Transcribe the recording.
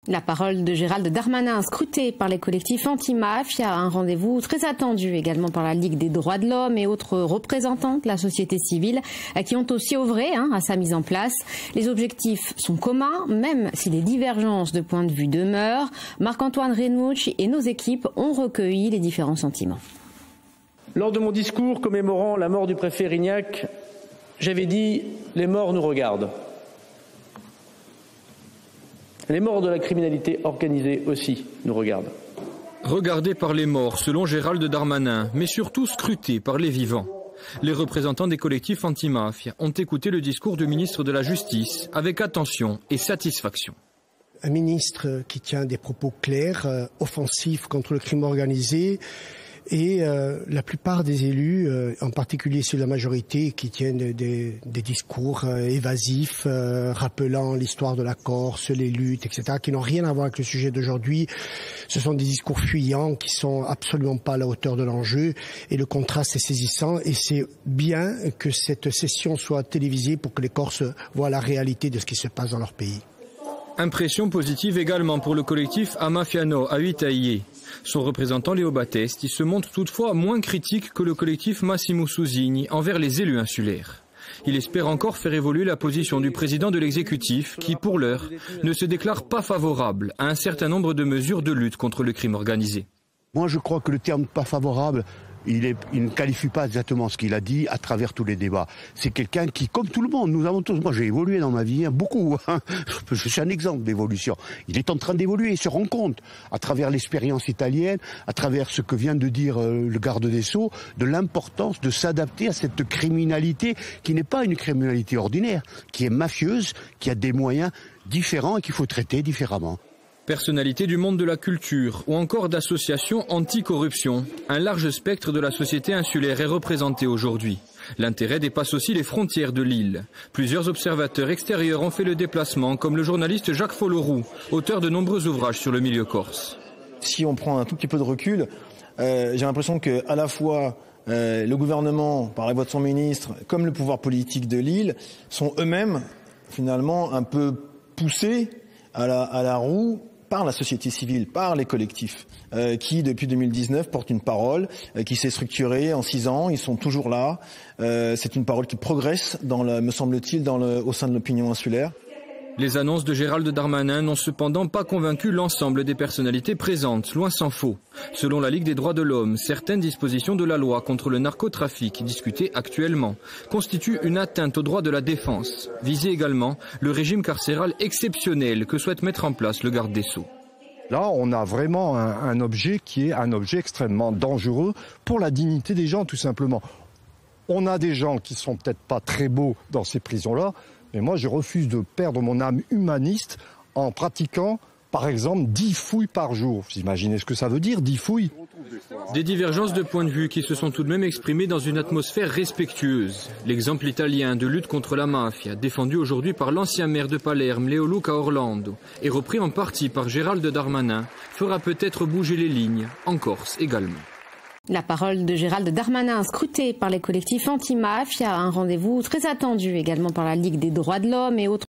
La parole de Gérald Darmanin, scruté par les collectifs anti-mafia, un rendez-vous très attendu également par la Ligue des droits de l'homme et autres représentants de la société civile qui ont aussi œuvré à sa mise en place. Les objectifs sont communs, même si les divergences de point de vue demeurent. Marc-Antoine Renucci et nos équipes ont recueilli les différents sentiments. Lors de mon discours commémorant la mort du préfet Rignac, j'avais dit « Les morts nous regardent ». Les morts de la criminalité organisée aussi nous regardent. Regardés par les morts, selon Gérald Darmanin, mais surtout scrutés par les vivants. Les représentants des collectifs anti-mafia ont écouté le discours du ministre de la Justice avec attention et satisfaction. Un ministre qui tient des propos clairs, offensifs contre le crime organisé, et la plupart des élus, en particulier ceux de la majorité, qui tiennent des discours évasifs, rappelant l'histoire de la Corse, les luttes, etc., qui n'ont rien à voir avec le sujet d'aujourd'hui. Ce sont des discours fuyants qui sont absolument pas à la hauteur de l'enjeu, et le contraste est saisissant, et c'est bien que cette session soit télévisée pour que les Corses voient la réalité de ce qui se passe dans leur pays. Impression positive également pour le collectif Amafiano à Huitaillé. Son représentant Léo Battesti se montre toutefois moins critique que le collectif Massimo Susini envers les élus insulaires. Il espère encore faire évoluer la position du président de l'exécutif qui, pour l'heure, ne se déclare pas favorable à un certain nombre de mesures de lutte contre le crime organisé. Moi je crois que le terme pas favorable, il ne qualifie pas exactement ce qu'il a dit à travers tous les débats. C'est quelqu'un qui, comme tout le monde, nous avons tous, moi j'ai évolué dans ma vie, beaucoup, je suis un exemple d'évolution. Il est en train d'évoluer, il se rend compte, à travers l'expérience italienne, à travers ce que vient de dire le garde des Sceaux, de l'importance de s'adapter à cette criminalité qui n'est pas une criminalité ordinaire, qui est mafieuse, qui a des moyens différents et qu'il faut traiter différemment. Personnalités du monde de la culture ou encore d'associations anti-corruption, un large spectre de la société insulaire est représenté aujourd'hui. L'intérêt dépasse aussi les frontières de l'île. Plusieurs observateurs extérieurs ont fait le déplacement, comme le journaliste Jacques Folloroux, auteur de nombreux ouvrages sur le milieu corse. Si on prend un tout petit peu de recul, j'ai l'impression que à la fois le gouvernement, par la voix de son ministre, comme le pouvoir politique de l'île, sont eux-mêmes finalement un peu poussés à la roue par la société civile, par les collectifs, qui depuis 2019 portent une parole qui s'est structurée en 6 ans. Ils sont toujours là. C'est une parole qui progresse, me semble-t-il, au sein de l'opinion insulaire. Les annonces de Gérald Darmanin n'ont cependant pas convaincu l'ensemble des personnalités présentes, loin s'en faut. Selon la Ligue des droits de l'homme, certaines dispositions de la loi contre le narcotrafic discutées actuellement constituent une atteinte aux droits de la défense. Visait également le régime carcéral exceptionnel que souhaite mettre en place le garde des Sceaux. Là, on a vraiment un objet qui est un objet extrêmement dangereux pour la dignité des gens, tout simplement. On a des gens qui sont peut-être pas très beaux dans ces prisons-là, mais moi, je refuse de perdre mon âme humaniste en pratiquant, par exemple, 10 fouilles par jour. Vous imaginez ce que ça veut dire, 10 fouilles? Des divergences de point de vue qui se sont tout de même exprimées dans une atmosphère respectueuse. L'exemple italien de lutte contre la mafia, défendu aujourd'hui par l'ancien maire de Palerme, Leoluca Orlando, et repris en partie par Gérald Darmanin, fera peut-être bouger les lignes, en Corse également. La parole de Gérald Darmanin, scruté par les collectifs anti-mafia, un rendez-vous très attendu également par la Ligue des droits de l'homme et autres